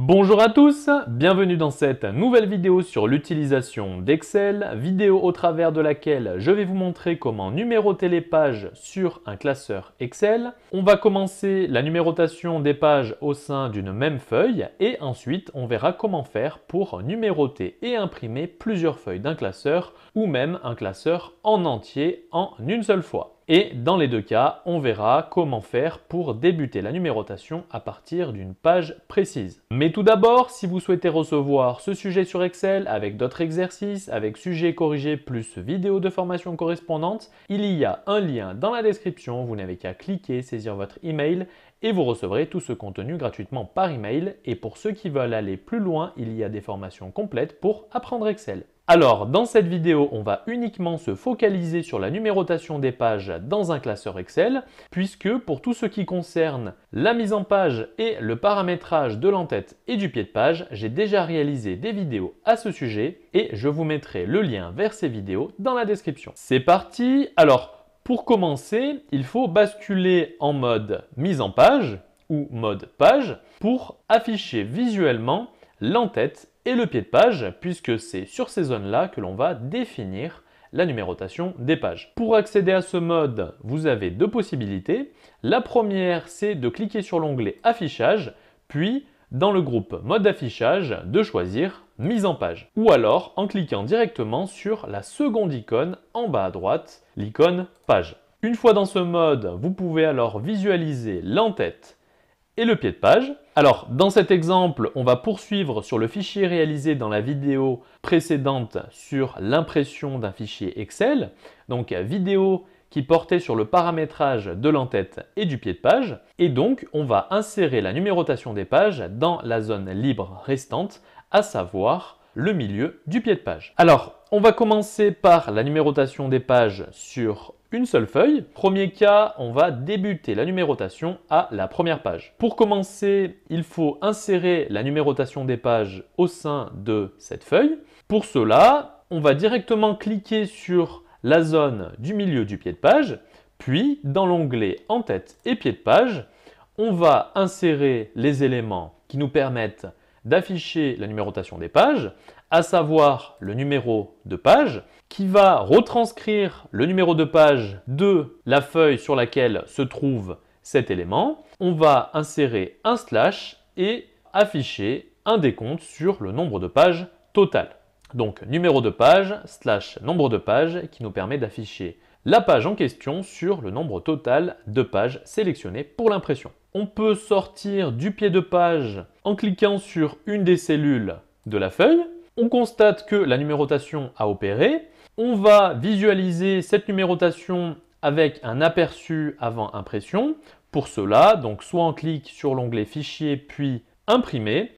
Bonjour à tous, bienvenue dans cette nouvelle vidéo sur l'utilisation d'Excel, vidéo au travers de laquelle je vais vous montrer comment numéroter les pages sur un classeur Excel. On va commencer la numérotation des pages au sein d'une même feuille et ensuite on verra comment faire pour numéroter et imprimer plusieurs feuilles d'un classeur ou même un classeur en entier en une seule fois. Et dans les deux cas, on verra comment faire pour débuter la numérotation à partir d'une page précise. Mais tout d'abord, si vous souhaitez recevoir ce sujet sur Excel avec d'autres exercices, avec sujets corrigés plus vidéos de formation correspondantes, il y a un lien dans la description, vous n'avez qu'à cliquer, saisir votre email et vous recevrez tout ce contenu gratuitement par email. Et pour ceux qui veulent aller plus loin, il y a des formations complètes pour apprendre Excel. Alors, dans cette vidéo, on va uniquement se focaliser sur la numérotation des pages dans un classeur Excel, puisque pour tout ce qui concerne la mise en page et le paramétrage de l'entête et du pied de page, j'ai déjà réalisé des vidéos à ce sujet et je vous mettrai le lien vers ces vidéos dans la description. C'est parti! Alors, pour commencer, il faut basculer en mode mise en page ou mode page pour afficher visuellement l'entête et le pied de page, puisque c'est sur ces zones-là que l'on va définir la numérotation des pages. Pour accéder à ce mode, vous avez deux possibilités. La première, c'est de cliquer sur l'onglet Affichage, puis dans le groupe Mode d'affichage, de choisir Mise en page. Ou alors en cliquant directement sur la seconde icône en bas à droite, l'icône Page. Une fois dans ce mode, vous pouvez alors visualiser l'entête et le pied de page. Alors, dans cet exemple, on va poursuivre sur le fichier réalisé dans la vidéo précédente sur l'impression d'un fichier Excel. Donc, vidéo qui portait sur le paramétrage de l'entête et du pied de page. Et donc, on va insérer la numérotation des pages dans la zone libre restante, à savoir le milieu du pied de page. Alors, on va commencer par la numérotation des pages sur une seule feuille. Premier cas, on va débuter la numérotation à la première page. Pour commencer, il faut insérer la numérotation des pages au sein de cette feuille. Pour cela, on va directement cliquer sur la zone du milieu du pied de page, puis dans l'onglet Entête et pied de page, on va insérer les éléments qui nous permettent d'afficher la numérotation des pages, à savoir le numéro de page, qui va retranscrire le numéro de page de la feuille sur laquelle se trouve cet élément. On va insérer un slash et afficher un décompte sur le nombre de pages total. Donc numéro de page slash nombre de pages qui nous permet d'afficher la page en question sur le nombre total de pages sélectionnées pour l'impression. On peut sortir du pied de page en cliquant sur une des cellules de la feuille. On constate que la numérotation a opéré. On va visualiser cette numérotation avec un aperçu avant impression. Pour cela, donc soit on clique sur l'onglet Fichier puis Imprimer,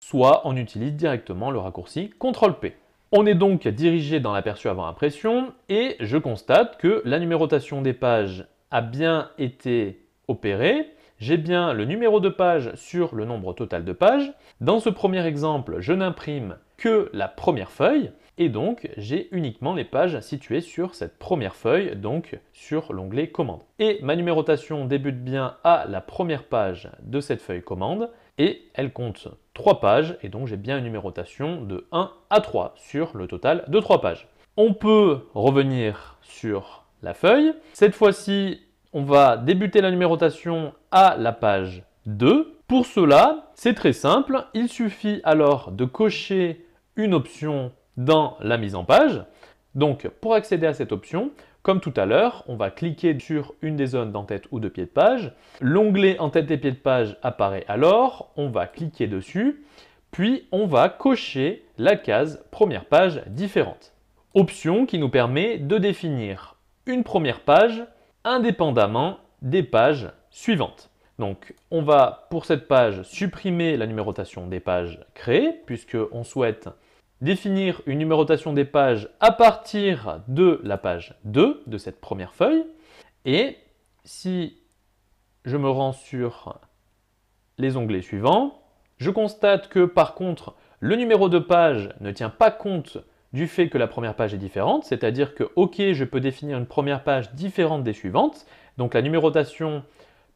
soit on utilise directement le raccourci CTRL-P. On est donc dirigé dans l'aperçu avant impression et je constate que la numérotation des pages a bien été opérée. J'ai bien le numéro de page sur le nombre total de pages. Dans ce premier exemple, je n'imprime que la première feuille et donc j'ai uniquement les pages situées sur cette première feuille, donc sur l'onglet Commande. Et ma numérotation débute bien à la première page de cette feuille Commande et elle compte 3 pages et donc j'ai bien une numérotation de 1 à 3 sur le total de 3 pages. On peut revenir sur la feuille. Cette fois-ci, on va débuter la numérotation à la page 2. Pour cela, c'est très simple. Il suffit alors de cocher une option dans la mise en page. Donc, pour accéder à cette option, comme tout à l'heure, on va cliquer sur une des zones d'entête ou de pied de page. L'onglet Entête et pied de page apparaît alors. On va cliquer dessus, puis on va cocher la case Première page différente. Option qui nous permet de définir une première page indépendamment des pages suivantes. Donc, on va pour cette page supprimer la numérotation des pages créées, puisqu'on souhaite définir une numérotation des pages à partir de la page 2 de cette première feuille. Et si je me rends sur les onglets suivants, je constate que par contre, le numéro de page ne tient pas compte du fait que la première page est différente, c'est-à-dire que ok, je peux définir une première page différente des suivantes, donc la numérotation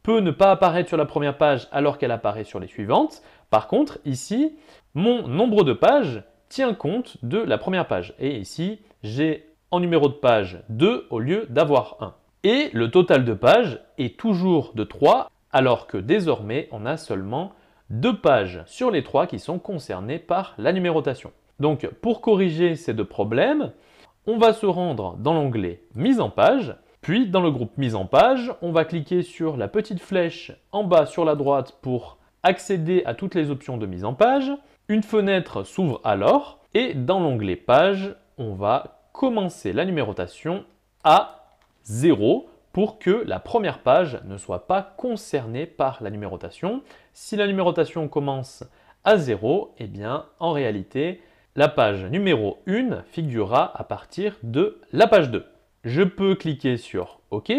peut ne pas apparaître sur la première page alors qu'elle apparaît sur les suivantes. Par contre, ici, mon nombre de pages tient compte de la première page. Et ici, j'ai en numéro de page 2 au lieu d'avoir 1. Et le total de pages est toujours de 3, alors que désormais, on a seulement 2 pages sur les 3 qui sont concernées par la numérotation. Donc, pour corriger ces deux problèmes, on va se rendre dans l'onglet « Mise en page », puis dans le groupe « Mise en page », on va cliquer sur la petite flèche en bas sur la droite pour accéder à toutes les options de mise en page. Une fenêtre s'ouvre alors et dans l'onglet « Page », on va commencer la numérotation à 0 pour que la première page ne soit pas concernée par la numérotation. Si la numérotation commence à 0, eh bien en réalité, la page numéro 1 figurera à partir de la page 2. Je peux cliquer sur OK.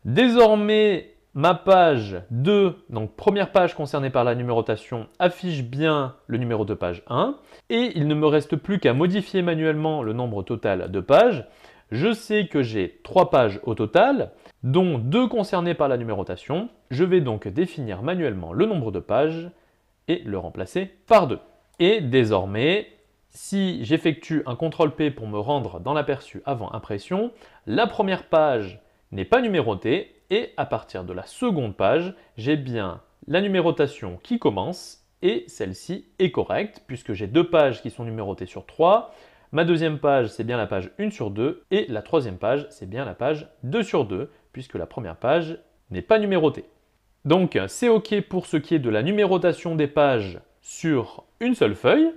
Désormais, ma page 2, donc première page concernée par la numérotation, affiche bien le numéro de page 1. Et il ne me reste plus qu'à modifier manuellement le nombre total de pages. Je sais que j'ai 3 pages au total, dont 2 concernées par la numérotation. Je vais donc définir manuellement le nombre de pages et le remplacer par 2. Et désormais, si j'effectue un CTRL-P pour me rendre dans l'aperçu avant impression, la première page n'est pas numérotée et à partir de la seconde page, j'ai bien la numérotation qui commence et celle-ci est correcte puisque j'ai 2 pages qui sont numérotées sur 3. Ma deuxième page, c'est bien la page 1 sur 2 et la troisième page, c'est bien la page 2 sur 2 puisque la première page n'est pas numérotée. Donc, c'est OK pour ce qui est de la numérotation des pages sur une seule feuille.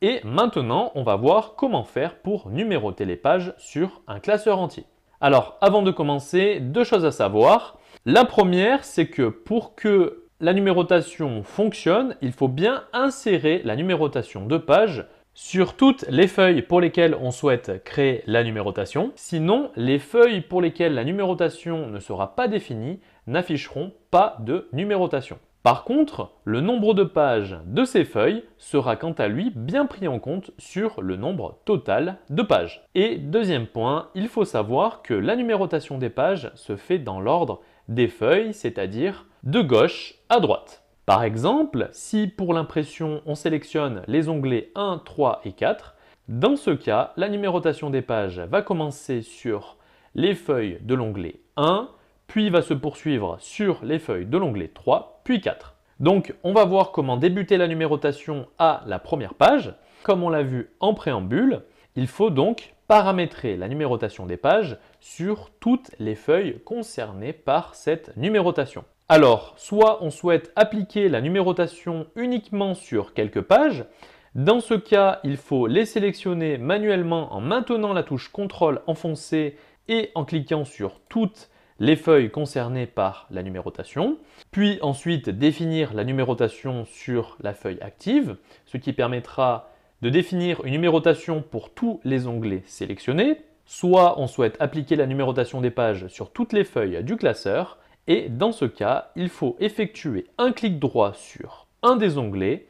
Et maintenant, on va voir comment faire pour numéroter les pages sur un classeur entier. Alors, avant de commencer, 2 choses à savoir. La première, c'est que pour que la numérotation fonctionne, il faut bien insérer la numérotation de pages sur toutes les feuilles pour lesquelles on souhaite créer la numérotation. Sinon, les feuilles pour lesquelles la numérotation ne sera pas définie n'afficheront pas de numérotation. Par contre, le nombre de pages de ces feuilles sera quant à lui bien pris en compte sur le nombre total de pages. Et deuxième point, il faut savoir que la numérotation des pages se fait dans l'ordre des feuilles, c'est-à-dire de gauche à droite. Par exemple, si pour l'impression on sélectionne les onglets 1, 3 et 4, dans ce cas, la numérotation des pages va commencer sur les feuilles de l'onglet 1, puis va se poursuivre sur les feuilles de l'onglet 3, puis 4. Donc, on va voir comment débuter la numérotation à la première page. Comme on l'a vu en préambule, il faut donc paramétrer la numérotation des pages sur toutes les feuilles concernées par cette numérotation. Alors, soit on souhaite appliquer la numérotation uniquement sur quelques pages. Dans ce cas, il faut les sélectionner manuellement en maintenant la touche CTRL enfoncée et en cliquant sur toutes les feuilles concernées par la numérotation, puis ensuite définir la numérotation sur la feuille active, ce qui permettra de définir une numérotation pour tous les onglets sélectionnés. Soit on souhaite appliquer la numérotation des pages sur toutes les feuilles du classeur, et dans ce cas, il faut effectuer un clic droit sur un des onglets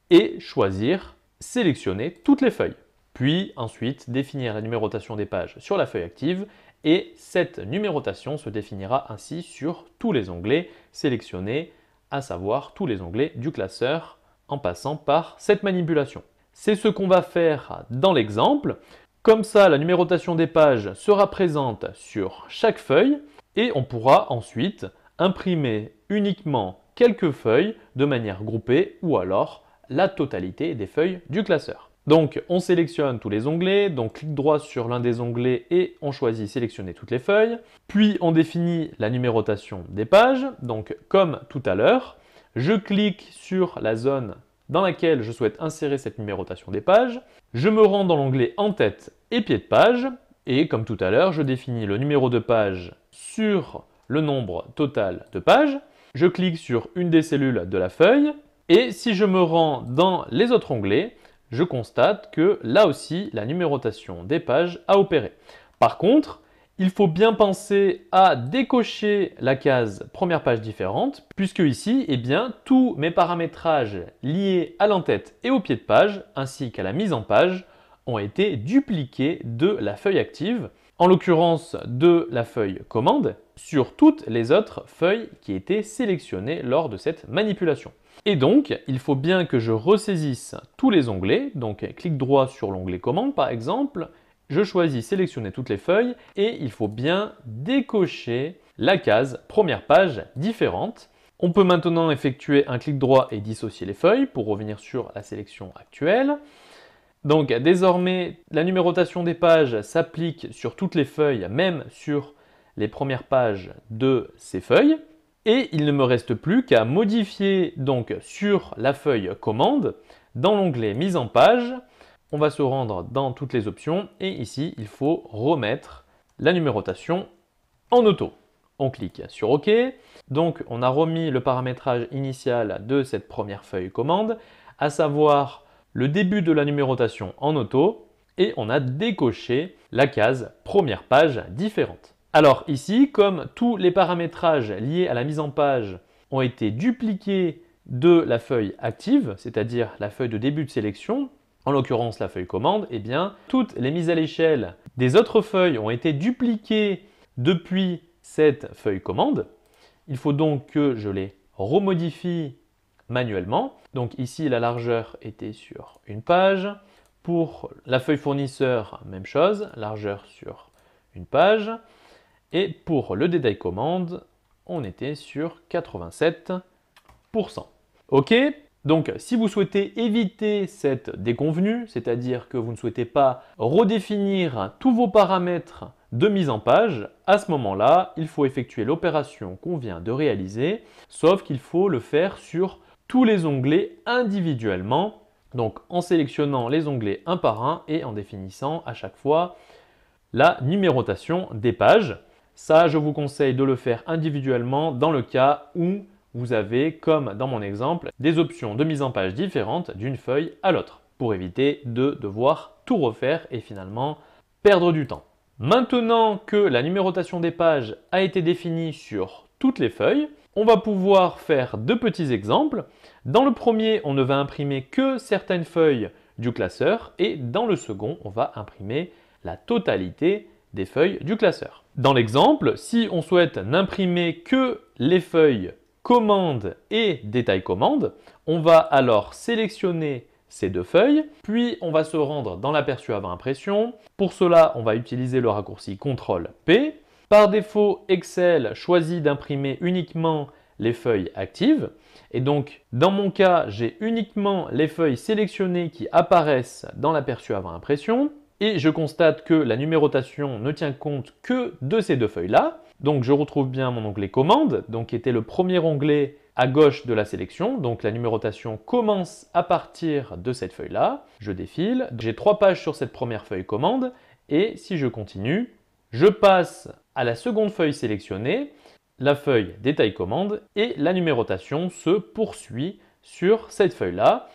et choisir « Sélectionner toutes les feuilles ». Puis ensuite définir la numérotation des pages sur la feuille active et cette numérotation se définira ainsi sur tous les onglets sélectionnés, à savoir tous les onglets du classeur en passant par cette manipulation. C'est ce qu'on va faire dans l'exemple. Comme ça, la numérotation des pages sera présente sur chaque feuille et on pourra ensuite imprimer uniquement quelques feuilles de manière groupée ou alors la totalité des feuilles du classeur. Donc, on sélectionne tous les onglets, donc clic droit sur l'un des onglets et on choisit sélectionner toutes les feuilles. Puis, on définit la numérotation des pages. Donc, comme tout à l'heure, je clique sur la zone dans laquelle je souhaite insérer cette numérotation des pages. Je me rends dans l'onglet en tête et pied de page. Et comme tout à l'heure, je définis le numéro de page sur le nombre total de pages. Je clique sur une des cellules de la feuille. Et si je me rends dans les autres onglets, je constate que là aussi, la numérotation des pages a opéré. Par contre, il faut bien penser à décocher la case première page différente, puisque ici, eh bien, tous mes paramétrages liés à l'entête et au pied de page, ainsi qu'à la mise en page, ont été dupliqués de la feuille active, en l'occurrence de la feuille commande, sur toutes les autres feuilles qui étaient sélectionnées lors de cette manipulation. Et donc, il faut bien que je ressaisisse tous les onglets. Donc, clic droit sur l'onglet commande par exemple. Je choisis sélectionner toutes les feuilles et il faut bien décocher la case première page différente. On peut maintenant effectuer un clic droit et dissocier les feuilles pour revenir sur la sélection actuelle. Donc désormais, la numérotation des pages s'applique sur toutes les feuilles, même sur les premières pages de ces feuilles. Et il ne me reste plus qu'à modifier donc sur la feuille commande, dans l'onglet mise en page, on va se rendre dans toutes les options et ici il faut remettre la numérotation en auto. On clique sur OK. Donc on a remis le paramétrage initial de cette première feuille commande, à savoir le début de la numérotation en auto et on a décoché la case première page différente. Alors ici, comme tous les paramétrages liés à la mise en page ont été dupliqués de la feuille active, c'est-à-dire la feuille de début de sélection, en l'occurrence la feuille commande, eh bien toutes les mises à l'échelle des autres feuilles ont été dupliquées depuis cette feuille commande. Il faut donc que je les remodifie manuellement. Donc ici, la largeur était sur une page. Pour la feuille fournisseur, même chose, largeur sur une page. Et pour le détail commande, on était sur 87%. OK, donc si vous souhaitez éviter cette déconvenue, c'est-à-dire que vous ne souhaitez pas redéfinir tous vos paramètres de mise en page, à ce moment-là, il faut effectuer l'opération qu'on vient de réaliser, sauf qu'il faut le faire sur tous les onglets individuellement, donc en sélectionnant les onglets un par un et en définissant à chaque fois la numérotation des pages. Ça, je vous conseille de le faire individuellement dans le cas où vous avez, comme dans mon exemple, des options de mise en page différentes d'une feuille à l'autre, pour éviter de devoir tout refaire et finalement perdre du temps. Maintenant que la numérotation des pages a été définie sur toutes les feuilles, on va pouvoir faire deux petits exemples. Dans le premier, on ne va imprimer que certaines feuilles du classeur et dans le second, on va imprimer la totalité des feuilles du classeur. Dans l'exemple, si on souhaite n'imprimer que les feuilles commande et détail commande, on va alors sélectionner ces deux feuilles, puis on va se rendre dans l'aperçu avant impression. Pour cela, on va utiliser le raccourci CTRL-P. Par défaut, Excel choisit d'imprimer uniquement les feuilles actives. Et donc, dans mon cas, j'ai uniquement les feuilles sélectionnées qui apparaissent dans l'aperçu avant impression. Et je constate que la numérotation ne tient compte que de ces deux feuilles-là. Donc, je retrouve bien mon onglet commande, donc qui était le premier onglet à gauche de la sélection. Donc, la numérotation commence à partir de cette feuille-là. Je défile. J'ai 3 pages sur cette première feuille commande. Et si je continue, je passe à la seconde feuille sélectionnée, la feuille détail commande, et la numérotation se poursuit sur cette feuille-là.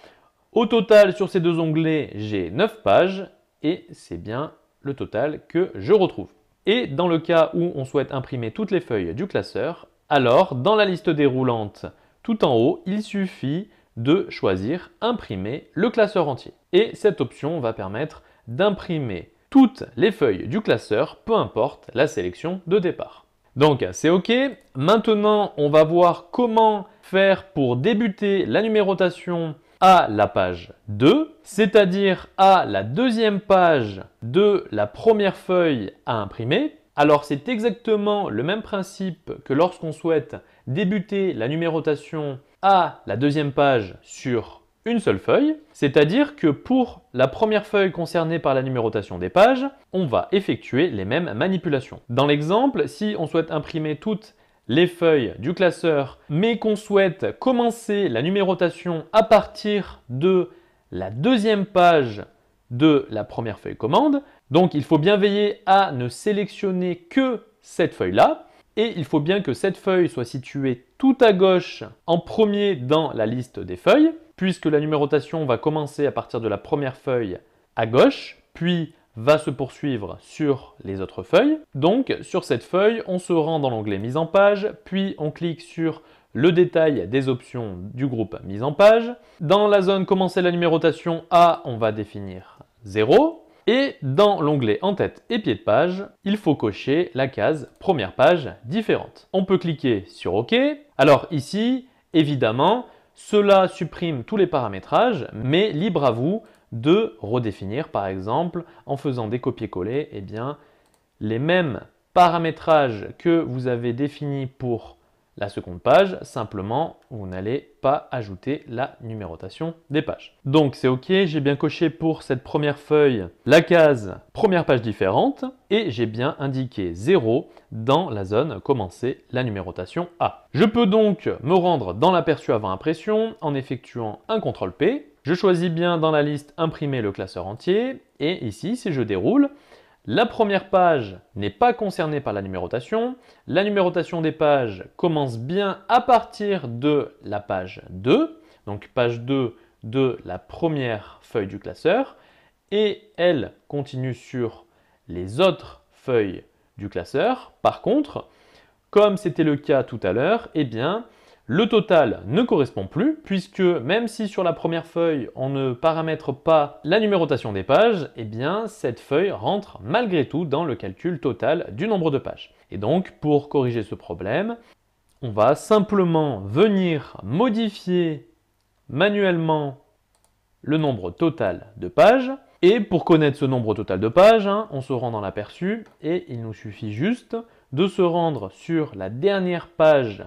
Au total, sur ces deux onglets, j'ai 9 pages. Et c'est bien le total que je retrouve. Et dans le cas où on souhaite imprimer toutes les feuilles du classeur, alors dans la liste déroulante tout en haut, il suffit de choisir imprimer le classeur entier. Et cette option va permettre d'imprimer toutes les feuilles du classeur, peu importe la sélection de départ. Donc c'est OK. Maintenant, on va voir comment faire pour débuter la numérotation à la page 2, c'est-à-dire à la deuxième page de la première feuille à imprimer. Alors c'est exactement le même principe que lorsqu'on souhaite débuter la numérotation à la deuxième page sur une seule feuille, c'est-à-dire que pour la première feuille concernée par la numérotation des pages, on va effectuer les mêmes manipulations. Dans l'exemple, si on souhaite imprimer toutes les feuilles du classeur, mais qu'on souhaite commencer la numérotation à partir de la deuxième page de la première feuille commande. Donc il faut bien veiller à ne sélectionner que cette feuille-là. Et il faut bien que cette feuille soit située tout à gauche en premier dans la liste des feuilles, puisque la numérotation va commencer à partir de la première feuille à gauche, puis va se poursuivre sur les autres feuilles. Donc sur cette feuille, on se rend dans l'onglet mise en page, puis on clique sur le détail des options du groupe mise en page. Dans la zone commencer la numérotation A, on va définir 0. Et dans l'onglet en tête et pied de page, il faut cocher la case première page différente. On peut cliquer sur OK. Alors ici, évidemment, cela supprime tous les paramétrages, mais libre à vous de redéfinir, par exemple, en faisant des copier-coller, eh bien, les mêmes paramétrages que vous avez définis pour la seconde page, simplement, vous n'allez pas ajouter la numérotation des pages. Donc c'est OK, j'ai bien coché pour cette première feuille la case première page différente et j'ai bien indiqué 0 dans la zone commencer la numérotation A. Je peux donc me rendre dans l'aperçu avant impression en effectuant un CTRL-P. Je choisis bien dans la liste imprimer le classeur entier et ici, si je déroule, la première page n'est pas concernée par la numérotation. La numérotation des pages commence bien à partir de la page 2, donc page 2 de la première feuille du classeur, et elle continue sur les autres feuilles du classeur. Par contre, comme c'était le cas tout à l'heure, eh bien, le total ne correspond plus puisque même si sur la première feuille on ne paramètre pas la numérotation des pages, eh bien cette feuille rentre malgré tout dans le calcul total du nombre de pages. Et donc pour corriger ce problème, on va simplement venir modifier manuellement le nombre total de pages. Et pour connaître ce nombre total de pages, on se rend dans l'aperçu et il nous suffit juste de se rendre sur la dernière page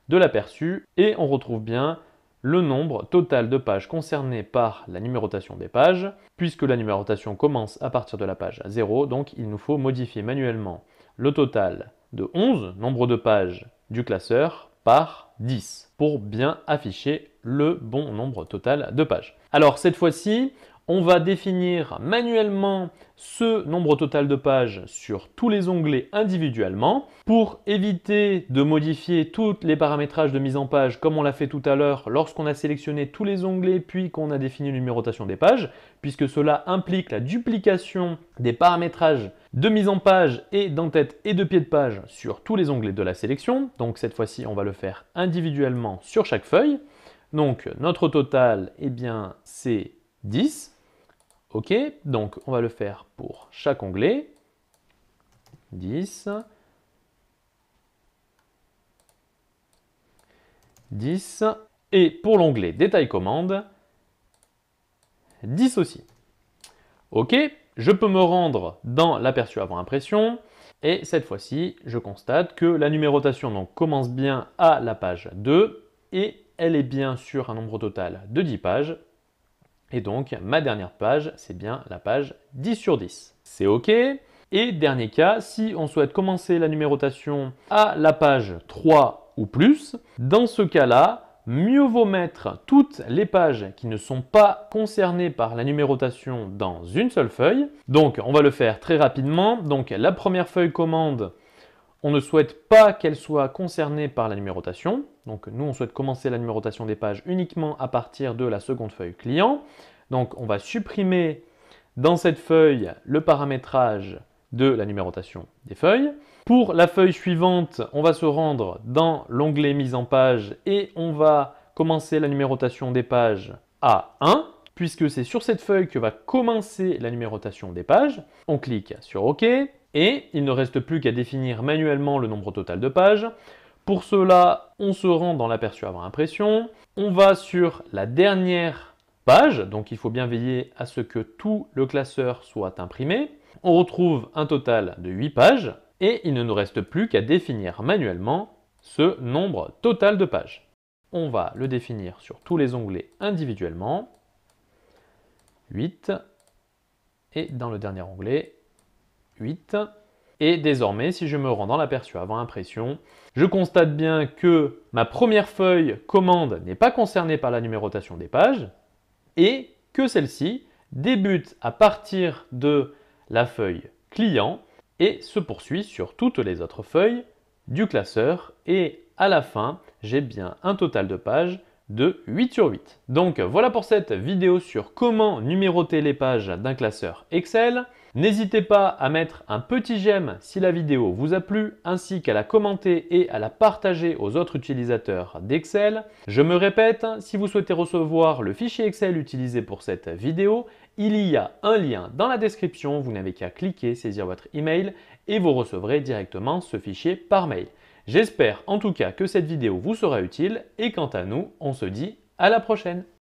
de l'aperçu et on retrouve bien le nombre total de pages concernées par la numérotation des pages, puisque la numérotation commence à partir de la page 0, donc il nous faut modifier manuellement le total de 11, nombre de pages du classeur, par 10, pour bien afficher le bon nombre total de pages. Alors cette fois-ci, on va définir manuellement ce nombre total de pages sur tous les onglets individuellement pour éviter de modifier tous les paramétrages de mise en page comme on l'a fait tout à l'heure lorsqu'on a sélectionné tous les onglets puis qu'on a défini la numérotation des pages, puisque cela implique la duplication des paramétrages de mise en page et d'en-tête et de pied de page sur tous les onglets de la sélection. Donc cette fois-ci, on va le faire individuellement sur chaque feuille. Donc notre total, eh bien, c'est 10. OK, donc on va le faire pour chaque onglet. 10. 10. Et pour l'onglet détail commande, 10 aussi. OK, je peux me rendre dans l'aperçu avant impression. Et cette fois-ci, je constate que la numérotation donc, commence bien à la page 2 et elle est bien sur un nombre total de 10 pages. Et donc, ma dernière page, c'est bien la page 10 sur 10. C'est OK. Et dernier cas, si on souhaite commencer la numérotation à la page 3 ou plus, dans ce cas-là, mieux vaut mettre toutes les pages qui ne sont pas concernées par la numérotation dans une seule feuille. Donc, on va le faire très rapidement. Donc, la première feuille commande, on ne souhaite pas qu'elle soit concernée par la numérotation. Donc nous, on souhaite commencer la numérotation des pages uniquement à partir de la seconde feuille client. Donc on va supprimer dans cette feuille le paramétrage de la numérotation des feuilles. Pour la feuille suivante, on va se rendre dans l'onglet mise en page et on va commencer la numérotation des pages à 1. Puisque c'est sur cette feuille que va commencer la numérotation des pages. On clique sur OK. Et il ne reste plus qu'à définir manuellement le nombre total de pages. Pour cela, on se rend dans l'aperçu avant impression. On va sur la dernière page, donc il faut bien veiller à ce que tout le classeur soit imprimé. On retrouve un total de 8 pages et il ne nous reste plus qu'à définir manuellement ce nombre total de pages. On va le définir sur tous les onglets individuellement. 8. Et dans le dernier onglet, 8. Et désormais, si je me rends dans l'aperçu avant impression, je constate bien que ma première feuille commande n'est pas concernée par la numérotation des pages et que celle-ci débute à partir de la feuille client et se poursuit sur toutes les autres feuilles du classeur et à la fin, j'ai bien un total de pages de 8 sur 8. Donc voilà pour cette vidéo sur comment numéroter les pages d'un classeur Excel. N'hésitez pas à mettre un petit j'aime si la vidéo vous a plu, ainsi qu'à la commenter et à la partager aux autres utilisateurs d'Excel. Je me répète, si vous souhaitez recevoir le fichier Excel utilisé pour cette vidéo, il y a un lien dans la description, vous n'avez qu'à cliquer, saisir votre email et vous recevrez directement ce fichier par mail. J'espère en tout cas que cette vidéo vous sera utile et quant à nous, on se dit À la prochaine!